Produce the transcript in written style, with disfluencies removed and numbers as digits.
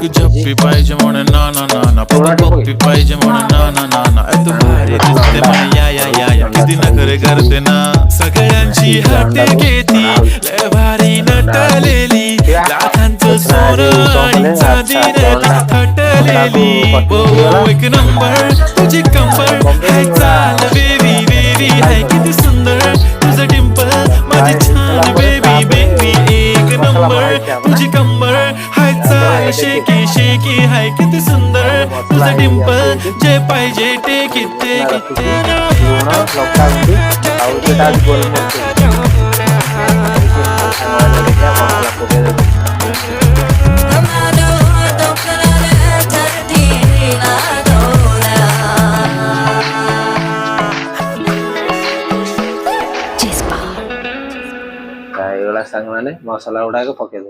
झप्पी पाहिजे म्हणे ना ना ना ना, पप्पी पाहिजे म्हणे ना ना ना ना, तू भारी दिसते म्हणे या या या या, किती नखरे करते ना, सगळ्यांची हाते घेती, लय भारी नटलेली, लाखांचं सोनं आणि चांदीने थटलेली, ओ एक नंबर तुझी कंबर, हाय चाल बेबी बेबी, हाय किती सुंदर तुझं डिंपल, माझी छान बेबी बेबी, एक नंबर तुझी कंबर, हाय चाल शेकी शेकी, हाय किती सुंदर तुझं डिंपल, जे पाहिजे take it take it Kayak ulas tangan nih, masalah udah ke pakai